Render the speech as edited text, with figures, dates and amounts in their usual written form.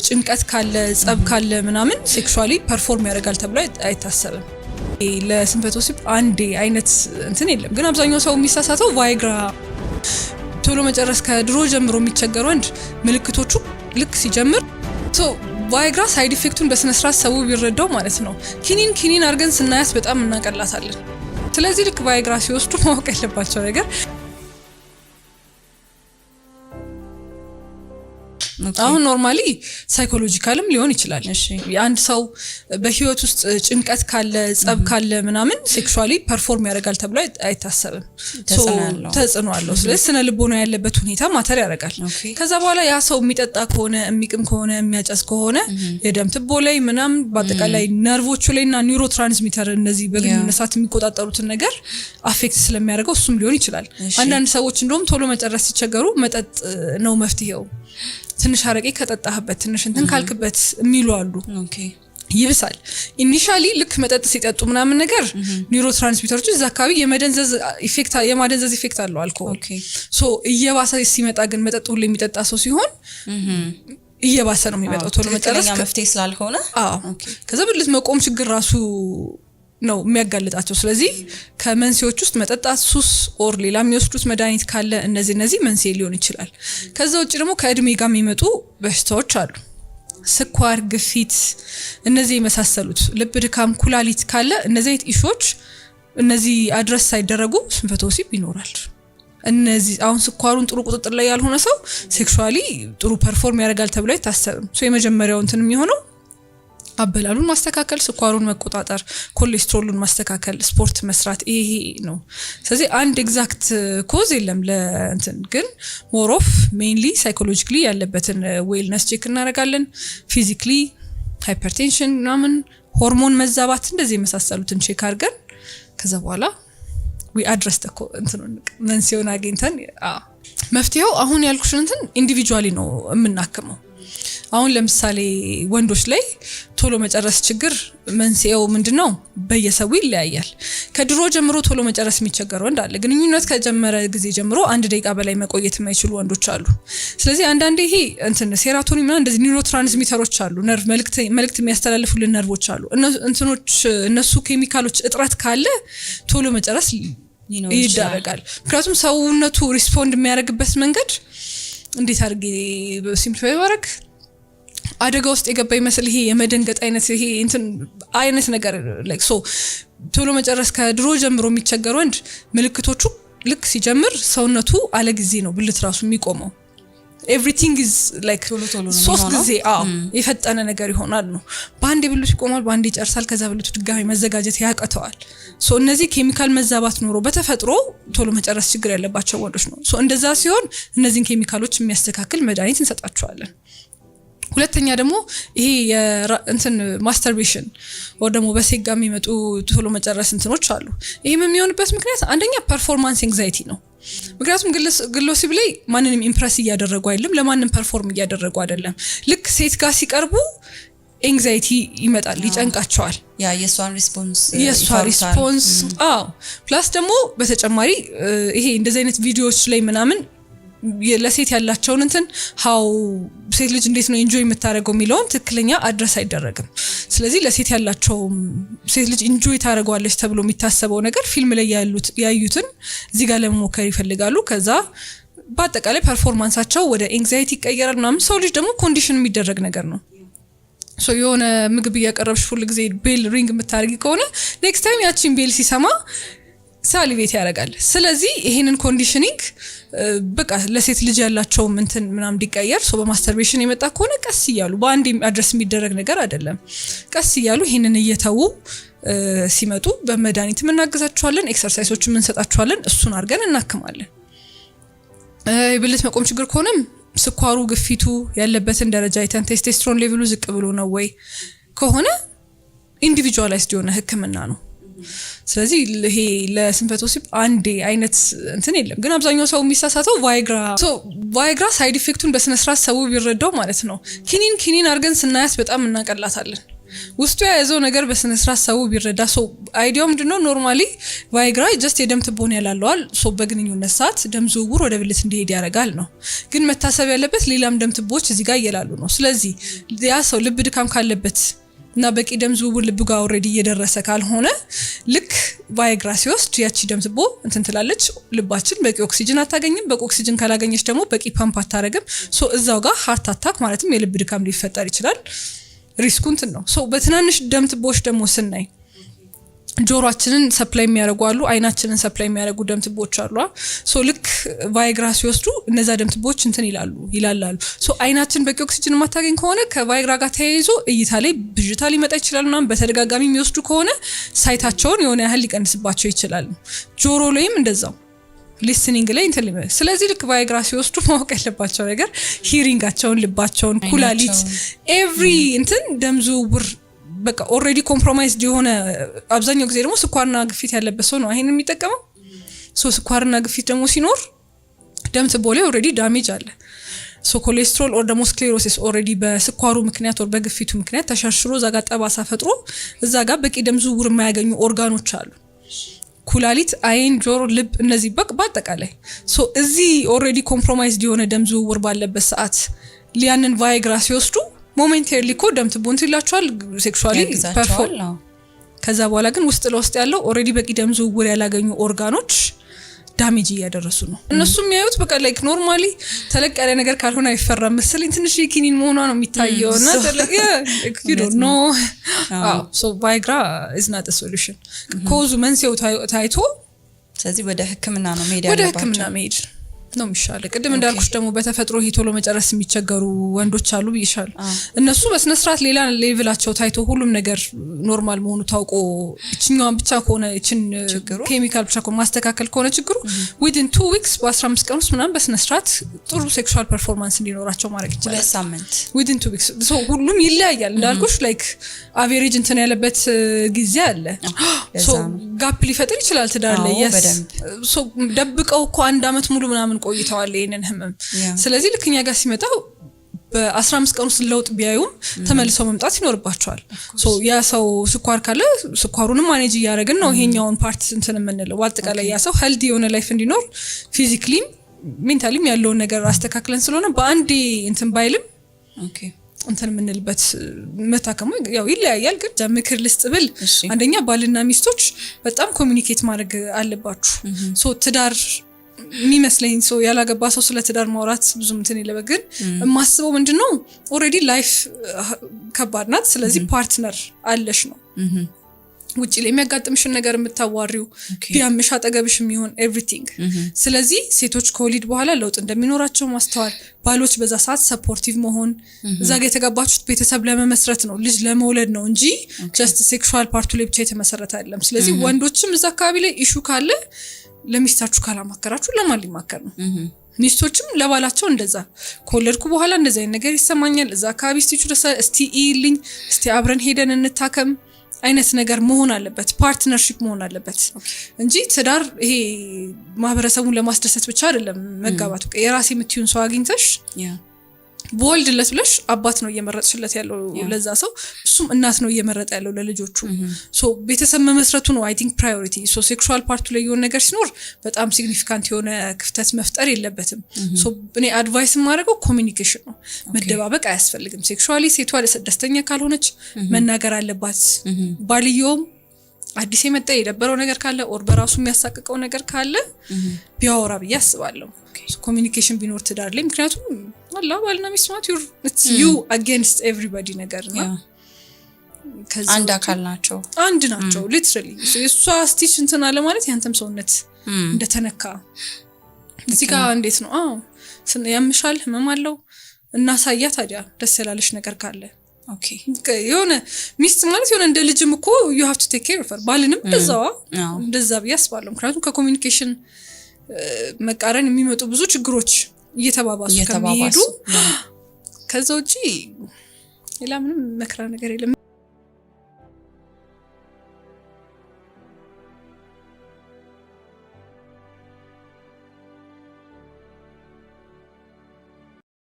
ጭንቀት ካለ ጸብ ካለ ምናምን ሴክሹአሊ ፐርፎርም ያደርጋል ተብሎ አይታሰብም። ለሲምፐቶ ወሲብ አንድ አይነት እንትን የለም። ግን አብዛኛው ሰው የሚሳሳተው ቫይግራ ቶሎ መጨረስ ከድሮ ጀምሮ የሚቸገረው አንድ ምልክቶቹ ልክ ሲጀምር ቫይግራ ሳይድ ኢፌክቱን በስነ ስርዓት ሰው ቢረዳው ማለት ነው። ኪኒን አድርገን ስናያስ በጣም እናቀላታለን። ስለዚህ ልክ ቫይግራ ሲወስዱ ማወቅ ያለባቸው ነገር አሁን ኖርማሊ ሳይኮሎጂካልም ሊሆን ይችላል። አንድ ሰው በህይወት ውስጥ ጭንቀት ካለ ጸብ ካለ ምናምን ሴክሹአሊ ፐርፎርም ያደርጋል ተብሎ አይታሰብም። ተጽዕኖ አለው። ስለዚህ ስነ ልቦና ያለበት ሁኔታ ማተር ያደርጋል። ከዛ በኋላ ያ ሰው የሚጠጣ ከሆነ የሚቅም ከሆነ የሚያጨስ ከሆነ የደም ትቦ ላይ ምናምን በአጠቃላይ ነርቮቹ ላይና ኒውሮ ትራንስሚተር እነዚህ በግንኙነት ሰዓት የሚቆጣጠሩትን ነገር አፌክት ስለሚያደርገው እሱም ሊሆን ይችላል። አንዳንድ ሰዎች እንደውም ቶሎ መጨረስ ሲቸገሩ መጠጥ ነው መፍትሄው፣ ትንሽ አረቄ ከጠጣህበት ትንሽ እንትን ካልክበት የሚሉ አሉ። ይብሳል። ኢኒሻሊ ልክ መጠጥ ሲጠጡ ምናምን ነገር ኒውሮ ትራንስሚተሮች እዛ አካባቢ የማደንዘዝ ኢፌክት አለው አልኮሆል። እየባሰ ሲመጣ ግን መጠጥ ሁሉ የሚጠጣ ሰው ሲሆን እየባሰ ነው የሚመጣው ቶሎ መጨረስ መፍትሄ ስላልሆነ ከዛ ብልት መቆም ችግር ራሱ ነው የሚያጋልጣቸው። ስለዚህ ከመንስኤዎች ውስጥ መጠጣት፣ ሱስ ኦር ሌላ የሚወስዱት መድኃኒት ካለ እነዚህ መንስኤ ሊሆን ይችላል። ከዛ ውጭ ደግሞ ከእድሜ ጋር የሚመጡ በሽታዎች አሉ። ስኳር፣ ግፊት፣ እነዚህ የመሳሰሉት ልብ ድካም፣ ኩላሊት ካለ እነዚህ አይነት ኢሹዎች እነዚህ አድረስ ሳይደረጉ ሲምፐቶ ወሲብ ይኖራል። እነዚህ አሁን ስኳሩን ጥሩ ቁጥጥር ላይ ያልሆነ ሰው ሴክሹአሊ ጥሩ ፐርፎርም ያደርጋል ተብሎ አይታሰብም። የመጀመሪያው እንትን የሚሆነው አበላሉን ማስተካከል፣ ስኳሩን መቆጣጠር፣ ኮሌስትሮሉን ማስተካከል፣ ስፖርት መስራት ይሄ ነው። ስለዚህ አንድ ኤግዛክት ኮዝ የለም ለእንትን ግን ሞር ኦፍ ሜይንሊ ሳይኮሎጂካሊ ያለበትን ዌልነስ ቼክ እናደርጋለን። ፊዚካሊ ሃይፐርቴንሽን ምናምን፣ ሆርሞን መዛባት እንደዚህ የመሳሰሉትን ቼክ አድርገን ከዛ በኋላ ዊ አድረስ ተኮ እንትን መንስኤውን አግኝተን መፍትሄው አሁን ያልኩሽን እንትን ኢንዲቪጁዋሊ ነው የምናክመው። አሁን ለምሳሌ ወንዶች ላይ ቶሎ መጨረስ ችግር መንስኤው ምንድነው? በየሰው ይለያያል። ከድሮ ጀምሮ ቶሎ መጨረስ የሚቸገረው ወንድ አለ። ግንኙነት ከጀመረ ጊዜ ጀምሮ 1 ደቂቃ በላይ መቆየት የማይችሉ ወንዶች አሉ። ስለዚህ አንዳንዴ ይሄ እንትን ሴራቶኒን እና እንደዚህ ኒውሮ ትራንስሚተሮች አሉ፣ ነርቭ መልእክት የሚያስተላልፉልን ነርቮች አሉ። እነሱ ኬሚካሎች እጥረት ካለ ቶሎ መጨረስ ይዳረጋል። ምክንያቱም ሰውነቱ ሪስፖንድ የሚያደርግበት መንገድ እንዴት አድርጌ ሲምፕል ባረክ አደጋ ውስጥ የገባ ይመስል ይሄ የመደንገጥ አይነት ይሄ እንትን አይነት ነገር ላይክ ቶሎ መጨረስ ከድሮ ጀምሮ የሚቸገረው አንድ ምልክቶቹ ልክ ሲጀምር ሰውነቱ አለ ጊዜ ነው ብልት ራሱ የሚቆመው። ኤቭሪቲንግ ኢዝ ላይክ ሶስት ጊዜ የፈጠነ ነገር ይሆናል ነው። በአንዴ ብልቱ ይቆማል፣ በአንዴ ይጨርሳል፣ ከዛ ብልቱ ድጋሚ መዘጋጀት ያቀተዋል። እነዚህ ኬሚካል መዛባት ኖሮ በተፈጥሮ ቶሎ መጨረስ ችግር ያለባቸው ወንዶች ነው። እንደዛ ሲሆን እነዚህን ኬሚካሎች የሚያስተካክል መድኃኒት እንሰጣቸዋለን። ሁለተኛ ደግሞ ይሄ እንትን ማስተርቤሽን ወይ ደግሞ በሴጋ የሚመጡ ቶሎ መጨረስ እንትኖች አሉ። ይሄም የሚሆንበት ምክንያት አንደኛ ፐርፎርማንስ ኤንግዛይቲ ነው። ምክንያቱም ግል ወሲብ ላይ ማንንም ኢምፕረስ እያደረጉ አይደለም፣ ለማንም ፐርፎርም እያደረጉ አይደለም። ልክ ሴት ጋር ሲቀርቡ ኤንግዛይቲ ይመጣል፣ ይጨንቃቸዋል። የሷን ሪስፖንስ ፕላስ ደግሞ በተጨማሪ ይሄ እንደዚህ አይነት ቪዲዮዎች ላይ ምናምን ለሴት ያላቸውን እንትን ሴት ልጅ እንዴት ነው ኢንጆይ የምታደርገው የሚለውን ትክክለኛ አድረስ አይደረግም። ስለዚህ ለሴት ያላቸው ሴት ልጅ ኢንጆይ ታደርገዋለች ተብሎ የሚታሰበው ነገር ፊልም ላይ ያዩትን እዚህ ጋር ለመሞከር ይፈልጋሉ። ከዛ በአጠቃላይ ፐርፎርማንሳቸው ወደ ኤንግዛይቲ ይቀየራል ምናምን። ሰው ልጅ ደግሞ ኮንዲሽን የሚደረግ ነገር ነው። የሆነ ምግብ እያቀረብሽ ሁሉ ጊዜ ቤል ሪንግ የምታደርጊ ከሆነ ኔክስት ታይም ያቺን ቤል ሲሰማ ሳሊቬት ያደርጋል። ስለዚህ ይሄንን ኮንዲሽኒንግ በቃ ለሴት ልጅ ያላቸው እንትን ምናምን እንዲቀየር በማስተርቤሽን የመጣ ከሆነ ቀስ እያሉ በአንድ አድረስ የሚደረግ ነገር አይደለም። ቀስ እያሉ ይሄንን እየተዉ ሲመጡ በመድኃኒት እናግዛቸዋለን፣ ኤክሰርሳይሶችን እንሰጣቸዋለን፣ እሱን አድርገን እናክማለን። የብልት መቆም ችግር ከሆነም ስኳሩ፣ ግፊቱ ያለበትን ደረጃ አይተን ቴስቶስትሮን ሌቭሉ ዝቅ ብሎ ነው ወይ ከሆነ ኢንዲቪጁዋላይዝድ የሆነ ህክምና ነው። ስለዚህ ይሄ ለሲምፐቶ ወሲብ አንድ አይነት እንትን የለም። ግን አብዛኛው ሰው የሚሳሳተው ቫይግራ ሳይድ ኢፌክቱን በስነ ስርዓት ሰው ቢረዳው ማለት ነው። ኪኒን አድርገን ስናያስ በጣም እናቀላታለን። ውስጡ የያዘው ነገር በስነ ስርዓት ሰው ቢረዳ ሰው አይዲያው ምንድነው ኖርማሊ ቫይግራ ጀስት የደም ትቦን ያላለዋል ሰው በግንኙነት ሰዓት ደም ዝውውር ወደ ብልት እንዲሄድ ያደርጋል ነው ግን መታሰብ ያለበት ሌላም ደም ትቦች እዚህ ጋር ይላሉ ነው ስለዚህ ያ ሰው ልብ ድካም ካለበት እና በቂ ደም ዝውውር ልብ ጋር ኦሬዲ እየደረሰ ካልሆነ ልክ ቫይግራ ሲወስድ ያቺ ደም ትቦ እንትን ትላለች ልባችን በቂ ኦክሲጅን አታገኝም በቂ ኦክሲጅን ካላገኘች ደግሞ በቂ ፓምፕ አታረግም ሶ እዛው ጋር ሃርት አታክ ማለትም የልብ ድካም ሊፈጠር ይችላል ሪስኩ እንትን ነው ሶ በትናንሽ ደም ትቦች ደግሞ ስናይ ጆሮአችንን ሰፕላይ የሚያደርጉ አሉ አይናችንን ሰፕላይ የሚያደርጉ ደም ትቦች አሉ ሶ ልክ ቫይግራ ሲወስዱ እነዛ ደም ትቦች እንትን ይላላሉ ሶ አይናችን በቂ ኦክሲጅን ማታገኝ ከሆነ ከቫይግራ ጋር ተያይዞ እይታ ላይ ብዥታ ሊመጣ ይችላል እና በተደጋጋሚ የሚወስዱ ከሆነ ሳይታቸውን የሆነ ያህል ሊቀንስባቸው ይችላል ጆሮ ላይም እንደዛው ሊስኒንግ ላይ እንትን ስለዚህ ልክ ቫይግራ ሲወስዱ ማወቅ ያለባቸው ነገር ሂሪንጋቸውን ልባቸውን ኩላሊት ኤቭሪ እንትን ደም ዝውውር በቃ ኦሬዲ ኮምፕሮማይዝድ የሆነ አብዛኛው ጊዜ ደግሞ ስኳርና ግፊት ያለበት ሰው ነው ይሄን የሚጠቀመው ሶ ስኳርና ግፊት ደግሞ ሲኖር ደም ትቦ ላይ ኦሬዲ ዳሜጅ አለ ሶ ኮሌስትሮል ኦር ደግሞ ስክሌሮሲስ ኦሬዲ በስኳሩ ምክንያት ኦር በግፊቱ ምክንያት ተሸርሽሮ ዛጋ ጠባሳ ፈጥሮ እዛ ጋር በቂ ደም ዝውውር የማያገኙ ኦርጋኖች አሉ ኩላሊት አይን ጆሮ ልብ እነዚህ በአጠቃላይ ሶ እዚህ ኦሬዲ ኮምፕሮማይዝድ የሆነ ደም ዝውውር ባለበት ሰዓት ሊያንን ቫይግራ ሲወስዱ ሞሜንታሪሊ ኮ ደም ትቦን ይላቸዋል ሴክሹአሊ ፐርፎርም ከዛ በኋላ ግን ውስጥ ለውስጥ ያለው ኦሬዲ በቂ ደም ዝውውር ያላገኙ ኦርጋኖች ዳሜጅ እያደረሱ ነው እነሱም ያዩት በቃ ላይክ ኖርማሊ ተለቅ ያለ ነገር ካልሆነ አይፈራም መሰለኝ ትንሽ ኪኒን መሆኗ ነው የሚታየውና ተለቅ you don't know so Viagra is not a solution ኮዙ መንስኤው ታይቶ ስለዚህ ወደ ህክምና ነው መሄድ ያለባቸው ወደ ህክምና መሄድ ነው የሚሻለው ቅድም እንዳልኩሽ ደግሞ በተፈጥሮ ሂቶሎ መጨረስ የሚቸገሩ ወንዶች አሉ ይሻል እነሱ በስነ ስርዓት ሌላ ሌቭላቸው ታይቶ ሁሉም ነገር ኖርማል መሆኑ ታውቆ እቺኛውን ብቻ ከሆነ እቺን ኬሚካል ብቻ ከሆነ ማስተካከል ከሆነ ችግሩ within 2 weeks በ15 ቀን ውስጥ ምናምን በስነ ስርዓት ጥሩ ሴክሹዋል ፐርፎርማንስ እንዲኖራቸው ማድረግ ይችላል በሳምንት within 2 weeks so ሁሉም ይለያያል እንዳልኩሽ ላይክ አቨሬጅ እንትን ያለበት ጊዜ አለ so ጋፕ ሊፈጥር ይችላል ትዳር ላይ yes so ደብቀው እኮ አንድ አመት ሙሉ ምናምን ቆይተዋል ይሄንን ህመም ስለዚህ ልክኛ ጋር ሲመጣው በ15 ቀን ውስጥ ለውጥ ቢያዩም ተመልሰው መምጣት ይኖርባቸዋል ሶ ያ ሰው ስኳር ካለ ስኳሩንም ማኔጅ ያያረግን ነው ይሄኛውን ፓርት እንትን የምንለው አጠቃላይ ያ ሰው ሄልዲ የሆነ ላይፍ እንዲኖር ፊዚካሊም ሜንታሊም ያለውን ነገር አስተካክለን ስለሆነ በአንዴ እንትን ባይልም ኦኬ እንትን የምንልበት መታከሙ ያው ይለያያል ግን ምክር ልስጥብል አንደኛ ባልና ሚስቶች በጣም ኮሚኒኬት ማድረግ አለባችሁ ሶ ትዳር የሚመስለኝ ሰው ያላገባ ሰው ስለ ትዳር ማውራት ብዙም እንትን ይለበግን ማስበው ምንድነው ኦሬዲ ላይፍ ከባድ ናት ስለዚህ ፓርትነር አለሽ ነው ውጪ ላይ የሚያጋጥምሽን ነገር የምታዋሪው ቢያምሽ አጠገብሽ የሚሆን ኤቭሪቲንግ ስለዚህ ሴቶች ከወሊድ በኋላ ለውጥ እንደሚኖራቸው ማስተዋል ባሎች በዛ ሰዓት ሰፖርቲቭ መሆን እዛ ጋር የተጋባችሁት ቤተሰብ ለመመስረት ነው ልጅ ለመውለድ ነው እንጂ ጀስት ሴክሹዋል ፓርቱ ላይ ብቻ የተመሰረተ አይደለም ስለዚህ ወንዶችም እዛ አካባቢ ላይ ኢሹ ካለ ለሚስታችሁ ካላማከራችሁ ለማን ሊማከር ነው ሚስቶችም ለባላቸው እንደዛ ከወለድኩ በኋላ እንደዛ አይነት ነገር ይሰማኛል እዛ አካባቢ እስቲ ኢልኝ እስቲ አብረን ሄደን እንታከም አይነት ነገር መሆን አለበት ፓርትነርሺፕ መሆን አለበት እንጂ ትዳር ይሄ ማህበረሰቡን ለማስደሰት ብቻ አይደለም መጋባቱ የራሴ የምትዩን ሰው አግኝተሽ በወልድለት ብለሽ አባት ነው እየመረጥሽለት ያለው ለዛ ሰው እሱም እናት ነው እየመረጠ ያለው ለልጆቹ ሶ ቤተሰብ መመስረቱ ነው አይ ቲንክ ፕራዮሪቲ ሶ ሴክሹዋል ፓርቱ ላይ የሆነ ነገር ሲኖር በጣም ሲግኒፊካንት የሆነ ክፍተት መፍጠር የለበትም ሶ እኔ አድቫይስ ማድረገው ኮሚኒኬሽን ነው መደባበቅ አያስፈልግም ሴክሹዋሊ ሴቷ ደስተኛ ካልሆነች መናገር አለባት ባልየውም አዲስ የመጣ የደበረው ነገር ካለ ኦር በራሱ የሚያሳቅቀው ነገር ካለ ቢያወራ ብዬ አስባለሁ ኮሚኒኬሽን ቢኖር ትዳር ላይ ምክንያቱም አላህ ባልና ሚስት ማለት it's you against everybody ነገር ነው አንድ አካል ናቸው አንድ ናቸው ሊትራሊ እሷ ስቲች እንትን አለ ማለት ያንተም ሰውነት እንደተነካ እዚህ ጋር እንዴት ነው ያምሻል ህመም አለው እና ሳያ ታዲያ ደስ ያላለሽ ነገር ካለ ኦኬ የሆነ ሚስት ማለት የሆነ እንደ ልጅም እኮ you have to take care of her ባልንም እንደዛ ቢያስባለው ምክንያቱም ከኮሚኒኬሽን መቃረን የሚመጡ ብዙ ችግሮች እየተባባሱ ከሚሄዱ ከዛ ውጪ ሌላ ምንም መከራ ነገር የለም